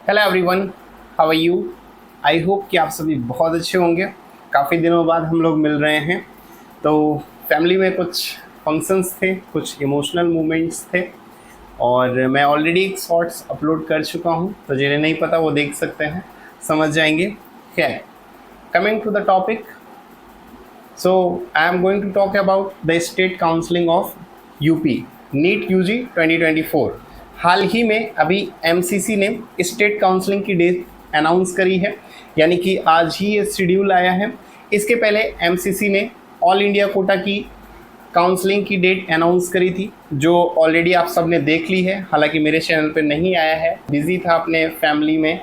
Hello everyone, how are you. I hope कि आप सभी बहुत अच्छे होंगे। काफ़ी दिनों बाद हम लोग मिल रहे हैं। तो फैमिली में कुछ फंक्शंस थे, कुछ इमोशनल मोमेंट्स थे और मैं ऑलरेडी एक शॉर्ट्स अपलोड कर चुका हूं, तो जिन्हें नहीं पता वो देख सकते हैं, समझ जाएंगे। खैर, coming to the topic, so I am going to talk about the state counselling of UP NEET UG 2024। हाल ही में अभी एमसीसी ने स्टेट काउंसलिंग की डेट अनाउंस करी है, यानी कि आज ही ये शेड्यूल आया है। इसके पहले एमसीसी ने ऑल इंडिया कोटा की काउंसलिंग की डेट अनाउंस करी थी, जो ऑलरेडी आप सब ने देख ली है। हालांकि मेरे चैनल पे नहीं आया है, बिज़ी था अपने फैमिली में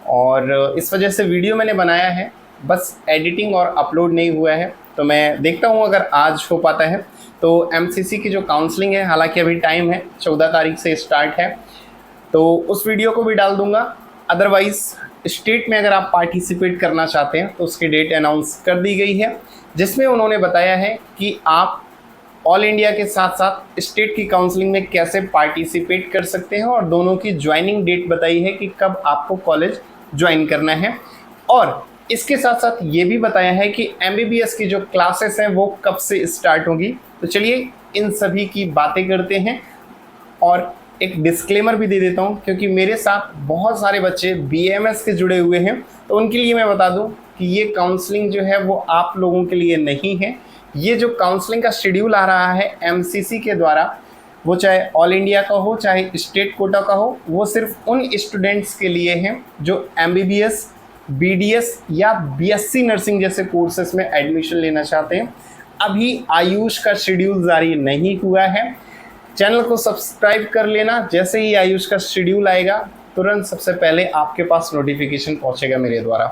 और इस वजह से वीडियो मैंने बनाया है, बस एडिटिंग और अपलोड नहीं हुआ है। तो मैं देखता हूँ अगर आज हो पाता है। तो एमसीसी की जो काउंसलिंग है, हालांकि अभी टाइम है, 14 तारीख से स्टार्ट है, तो उस वीडियो को भी डाल दूंगा। अदरवाइज़ स्टेट में अगर आप पार्टिसिपेट करना चाहते हैं तो उसकी डेट अनाउंस कर दी गई है, जिसमें उन्होंने बताया है कि आप ऑल इंडिया के साथ साथ स्टेट की काउंसलिंग में कैसे पार्टिसिपेट कर सकते हैं और दोनों की ज्वाइनिंग डेट बताई है कि कब आपको कॉलेज ज्वाइन करना है। और इसके साथ साथ ये भी बताया है कि एमबीबीएस की जो क्लासेस हैं वो कब से स्टार्ट होगी। तो चलिए इन सभी की बातें करते हैं और एक डिस्क्लेमर भी दे देता हूँ, क्योंकि मेरे साथ बहुत सारे बच्चे बीएमएस के जुड़े हुए हैं, तो उनके लिए मैं बता दूँ कि ये काउंसलिंग जो है वो आप लोगों के लिए नहीं है। ये जो काउंसलिंग का शेड्यूल आ रहा है एमसीसी के द्वारा, वो चाहे ऑल इंडिया का हो चाहे स्टेट कोटा का हो, वो सिर्फ उन स्टूडेंट्स के लिए हैं जो एमबीबीएस, बीडीएस या बीएससी नर्सिंग जैसे कोर्सेज में एडमिशन लेना चाहते हैं। अभी आयुष का शेड्यूल जारी नहीं हुआ है। चैनल को सब्सक्राइब कर लेना, जैसे ही आयुष का शेड्यूल आएगा तुरंत सबसे पहले आपके पास नोटिफिकेशन पहुंचेगा मेरे द्वारा,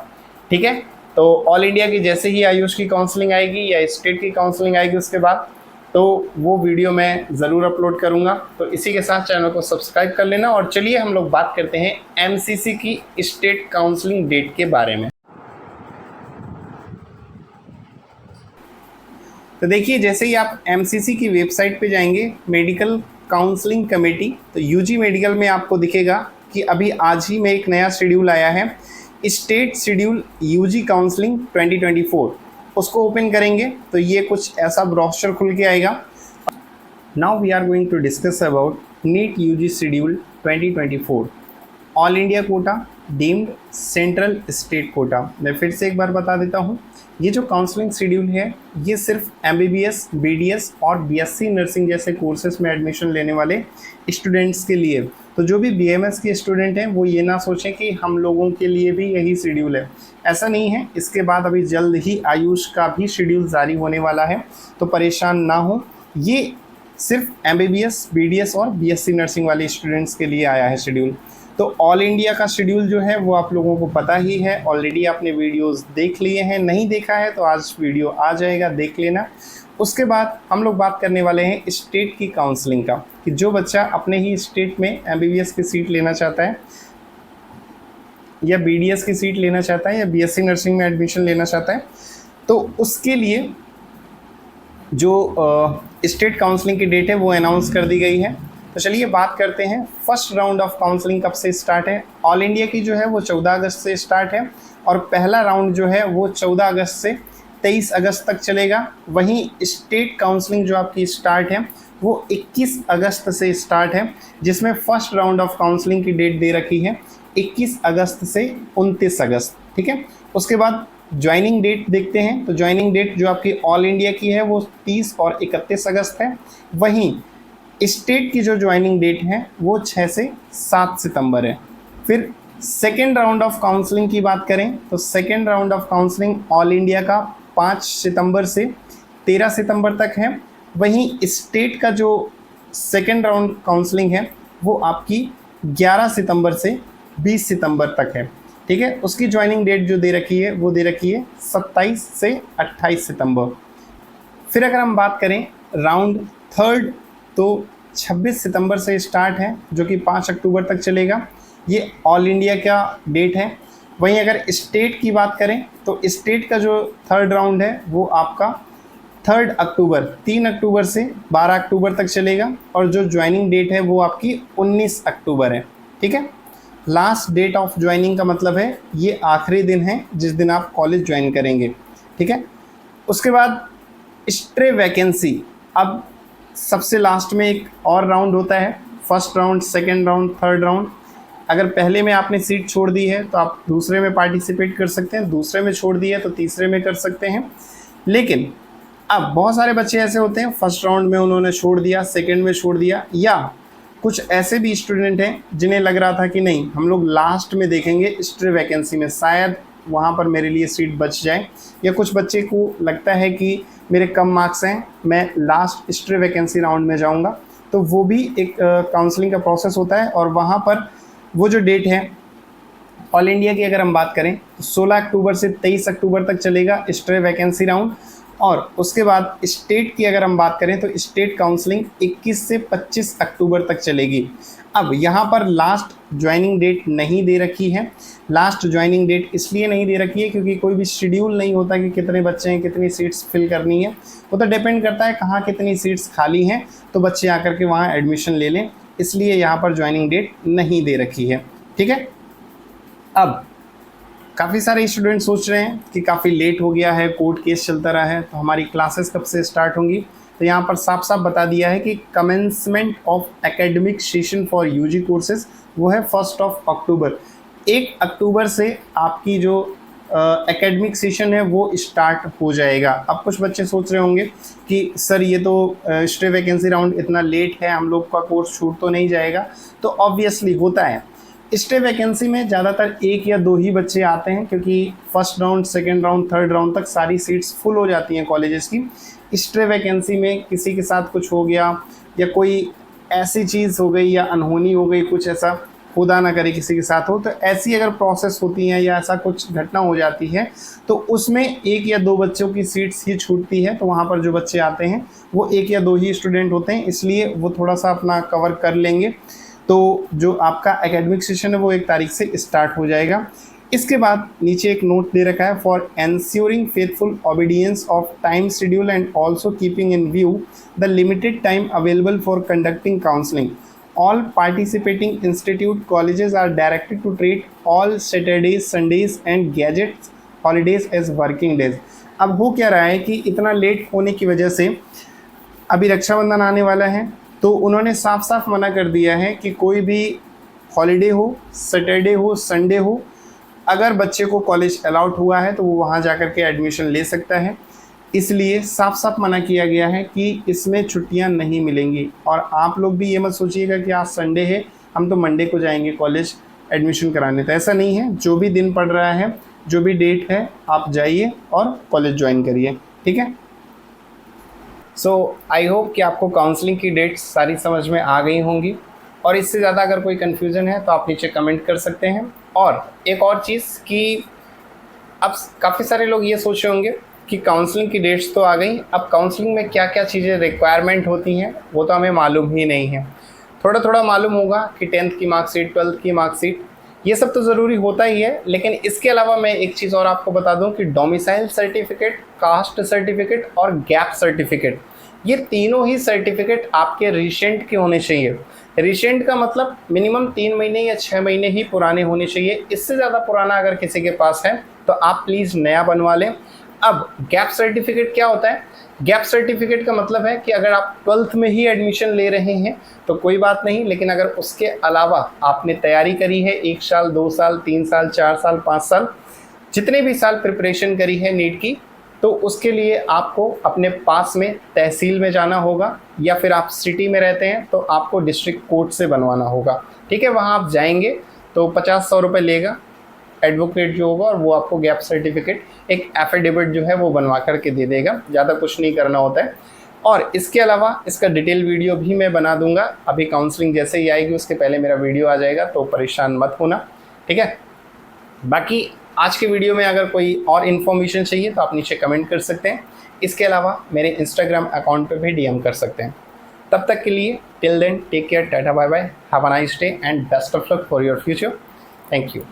ठीक है। तो ऑल इंडिया की जैसे ही आयुष की काउंसलिंग आएगी या स्टेट की काउंसलिंग आएगी उसके बाद, तो वो वीडियो मैं ज़रूर अपलोड करूँगा। तो इसी के साथ चैनल को सब्सक्राइब कर लेना और चलिए हम लोग बात करते हैं एमसीसी की स्टेट काउंसलिंग डेट के बारे में। तो देखिए, जैसे ही आप एमसीसी की वेबसाइट पे जाएंगे, मेडिकल काउंसलिंग कमेटी, तो यूजी मेडिकल में आपको दिखेगा कि अभी आज ही में एक नया शेड्यूल आया है, स्टेट शेड्यूल यूजी काउंसलिंग 2024। उसको ओपन करेंगे तो ये कुछ ऐसा ब्रोशर खुल के आएगा। Now we are going to discuss about NEET UG schedule 2024 all India quota deemed central state quota. मैं फिर से एक बार बता देता हूँ, ये जो काउंसलिंग शेड्यूल है ये सिर्फ एमबीबीएस, बीडीएस और बीएससी नर्सिंग जैसे कोर्सेज में एडमिशन लेने वाले स्टूडेंट्स के लिए। तो जो भी बीएमएस के स्टूडेंट हैं वो ये ना सोचें कि हम लोगों के लिए भी यही शेड्यूल है, ऐसा नहीं है। इसके बाद अभी जल्द ही आयुष का भी शेड्यूल जारी होने वाला है, तो परेशान ना हो। ये सिर्फ एमबीबीएस, बीडीएस और बीएससी नर्सिंग वाले स्टूडेंट्स के लिए आया है शेड्यूल। तो ऑल इंडिया का शेड्यूल जो है वो आप लोगों को पता ही है, ऑलरेडी आपने वीडियोस देख लिए हैं, नहीं देखा है तो आज वीडियो आ जाएगा, देख लेना। उसके बाद हम लोग बात करने वाले हैं स्टेट की काउंसलिंग का, कि जो बच्चा अपने ही स्टेट में एमबीबीएस की सीट लेना चाहता है या बीडीएस की सीट लेना चाहता है या बीएससी नर्सिंग में एडमिशन लेना चाहता है, तो उसके लिए जो स्टेट काउंसलिंग की डेट है वो अनाउंस कर दी गई है। तो चलिए बात करते हैं फर्स्ट राउंड ऑफ काउंसलिंग कब से स्टार्ट है। ऑल इंडिया की जो है वो 14 अगस्त से स्टार्ट है और पहला राउंड जो है वो 14 अगस्त से 23 अगस्त तक चलेगा। वहीं स्टेट काउंसलिंग जो आपकी स्टार्ट है वो 21 अगस्त से स्टार्ट है, जिसमें फर्स्ट राउंड ऑफ काउंसलिंग की डेट दे रखी है 21 अगस्त से 29 अगस्त, ठीक है। उसके बाद ज्वाइनिंग डेट देखते हैं, तो ज्वाइनिंग डेट जो आपकी ऑल इंडिया की है वो 30 और 31 अगस्त है। वहीं स्टेट की जो ज्वाइनिंग डेट है वो 6 से 7 सितंबर है। फिर सेकेंड राउंड ऑफ काउंसलिंग की बात करें तो second round of counselling all India का 5 सितंबर से 13 सितंबर तक है। वहीं स्टेट का जो सेकेंड राउंड काउंसलिंग है वो आपकी 11 सितंबर से 20 सितंबर तक है, ठीक है। उसकी ज्वाइनिंग डेट जो दे रखी है वो दे रखी है 27 से 28 सितंबर। फिर अगर हम बात करें राउंड थर्ड, तो 26 सितंबर से स्टार्ट है, जो कि 5 अक्टूबर तक चलेगा। ये ऑल इंडिया का डेट है। वहीं अगर स्टेट की बात करें तो स्टेट का जो थर्ड राउंड है वो आपका 3 अक्टूबर 3 अक्टूबर से 12 अक्टूबर तक चलेगा और जो ज्वाइनिंग डेट है वो आपकी 19 अक्टूबर है, ठीक है। लास्ट डेट ऑफ ज्वाइनिंग का मतलब है ये आखिरी दिन है जिस दिन आप कॉलेज ज्वाइन करेंगे, ठीक है। उसके बाद स्ट्रे वैकेंसी, अब सबसे लास्ट में एक और राउंड होता है, first round, second round, third round. अगर पहले में आपने सीट छोड़ दी है तो आप दूसरे में पार्टिसिपेट कर सकते हैं, दूसरे में छोड़ दी है तो तीसरे में कर सकते हैं। लेकिन अब बहुत सारे बच्चे ऐसे होते हैं फर्स्ट राउंड में उन्होंने छोड़ दिया, सेकंड में छोड़ दिया, या कुछ ऐसे भी स्टूडेंट हैं जिन्हें लग रहा था कि नहीं हम लोग लास्ट में देखेंगे स्ट्रे वैकेंसी में, शायद वहाँ पर मेरे लिए सीट बच जाए, या कुछ बच्चे को लगता है कि मेरे कम मार्क्स हैं मैं लास्ट स्ट्रे वैकेंसी राउंड में जाऊँगा। तो वो भी एक काउंसलिंग का प्रोसेस होता है, और वहाँ पर वो जो डेट है ऑल इंडिया की अगर हम बात करें तो 16 अक्टूबर से 23 अक्टूबर तक चलेगा स्ट्रे वैकेंसी राउंड। और उसके बाद स्टेट की अगर हम बात करें तो स्टेट काउंसलिंग 21 से 25 अक्टूबर तक चलेगी। अब यहाँ पर लास्ट ज्वाइनिंग डेट नहीं दे रखी है। लास्ट ज्वाइनिंग डेट इसलिए नहीं दे रखी है क्योंकि कोई भी शेड्यूल नहीं होता कि कितने बच्चे हैं, कितनी सीट्स फिल करनी है। वो तो डिपेंड करता है कहाँ कितनी सीट्स खाली हैं, तो बच्चे आकर के वहाँ एडमिशन ले लें, इसलिए यहाँ पर ज्वाइनिंग डेट नहीं दे रखी है, ठीक है। अब काफ़ी सारे स्टूडेंट सोच रहे हैं कि काफ़ी लेट हो गया है, कोर्ट केस चलता रहा है, तो हमारी क्लासेस कब से स्टार्ट होंगी। तो यहाँ पर साफ साफ बता दिया है कि commencement of academic session for UG courses वो है 1 अक्टूबर। 1 अक्टूबर से आपकी जो एकेडमिक सेशन है वो स्टार्ट हो जाएगा। अब कुछ बच्चे सोच रहे होंगे कि सर ये तो स्ट्रे वैकेंसी राउंड इतना लेट है, हम लोग का कोर्स छूट तो नहीं जाएगा। तो ऑब्वियसली होता है, स्टे वैकेंसी में ज़्यादातर 1 या 2 ही बच्चे आते हैं, क्योंकि first round, second round, third round तक सारी सीट्स फुल हो जाती हैं कॉलेजेस की। स्टे वैकेंसी में किसी के साथ कुछ हो गया या कोई ऐसी चीज़ हो गई या अनहोनी हो गई, कुछ ऐसा खुदा ना करे किसी के साथ हो, तो ऐसी अगर प्रोसेस होती हैं या ऐसा कुछ घटना हो जाती है तो उसमें 1 या 2 बच्चों की सीट्स ही छूटती है। तो वहाँ पर जो बच्चे आते हैं वो 1 या 2 ही स्टूडेंट होते हैं, इसलिए वो थोड़ा सा अपना कवर कर लेंगे। तो जो आपका एकेडमिक सेशन है वो 1 तारीख से स्टार्ट हो जाएगा। इसके बाद नीचे एक नोट दे रखा है, for ensuring faithful obedience of time schedule and also keeping in view the limited time available for conducting counselling, all participating institute colleges are directed to treat all Saturdays, Sundays and gadgets holidays as working days। अब हो क्या रहा है कि इतना late होने की वजह से अभी रक्षाबंधन आने वाला है, तो उन्होंने साफ साफ मना कर दिया है कि कोई भी हॉलीडे हो, सैटरडे हो, संडे हो, अगर बच्चे को कॉलेज अलाउड हुआ है तो वो वहाँ जाकर के एडमिशन ले सकता है। इसलिए साफ साफ मना किया गया है कि इसमें छुट्टियां नहीं मिलेंगी। और आप लोग भी ये मत सोचिएगा कि आज संडे है हम तो मंडे को जाएंगे कॉलेज एडमिशन कराने, तो ऐसा नहीं है। जो भी दिन पड़ रहा है, जो भी डेट है, आप जाइए और कॉलेज ज्वाइन करिए, ठीक है। सो आई होप कि आपको काउंसलिंग की डेट्स सारी समझ में आ गई होंगी, और इससे ज़्यादा अगर कोई कन्फ्यूज़न है तो आप नीचे कमेंट कर सकते हैं। और एक और चीज़ कि अब काफ़ी सारे लोग ये सोच रहे होंगे कि काउंसलिंग की डेट्स तो आ गई, अब काउंसलिंग में क्या क्या चीज़ें रिक्वायरमेंट होती हैं वो तो हमें मालूम ही नहीं है। थोड़ा थोड़ा मालूम होगा कि 10th की मार्कशीट, 12th की मार्कशीट, ये सब तो ज़रूरी होता ही है। लेकिन इसके अलावा मैं एक चीज़ और आपको बता दूं कि डोमिसाइल सर्टिफिकेट, कास्ट सर्टिफिकेट और गैप सर्टिफिकेट, ये तीनों ही सर्टिफिकेट आपके रिसेंट के होने चाहिए। रिसेंट का मतलब मिनिमम 3 महीने या 6 महीने ही पुराने होने चाहिए। इससे ज़्यादा पुराना अगर किसी के पास है तो आप प्लीज़ नया बनवा लें। अब गैप सर्टिफिकेट क्या होता है? गैप सर्टिफिकेट का मतलब है कि अगर आप 12th में ही एडमिशन ले रहे हैं तो कोई बात नहीं, लेकिन अगर उसके अलावा आपने तैयारी करी है 1 साल, 2 साल, 3 साल, 4 साल, 5 साल, जितने भी साल प्रिपरेशन करी है नीट की, तो उसके लिए आपको अपने पास में तहसील में जाना होगा, या फिर आप सिटी में रहते हैं तो आपको डिस्ट्रिक्ट कोर्ट से बनवाना होगा, ठीक है। वहाँ आप जाएंगे तो 50-100 रुपये लेगा एडवोकेट जो होगा, और वो आपको गैप सर्टिफिकेट, एक एफिडेविट जो है वो बनवा करके दे देगा। ज़्यादा कुछ नहीं करना होता है। और इसके अलावा इसका डिटेल वीडियो भी मैं बना दूंगा, अभी काउंसलिंग जैसे ही आएगी उसके पहले मेरा वीडियो आ जाएगा, तो परेशान मत होना, ठीक है। बाकी आज के वीडियो में अगर कोई और इन्फॉर्मेशन चाहिए तो आप नीचे कमेंट कर सकते हैं। इसके अलावा मेरे इंस्टाग्राम अकाउंट पे भी DM कर सकते हैं। तब तक के लिए till then take care, tata bye bye, have a nice day and best of luck for your future. Thank you.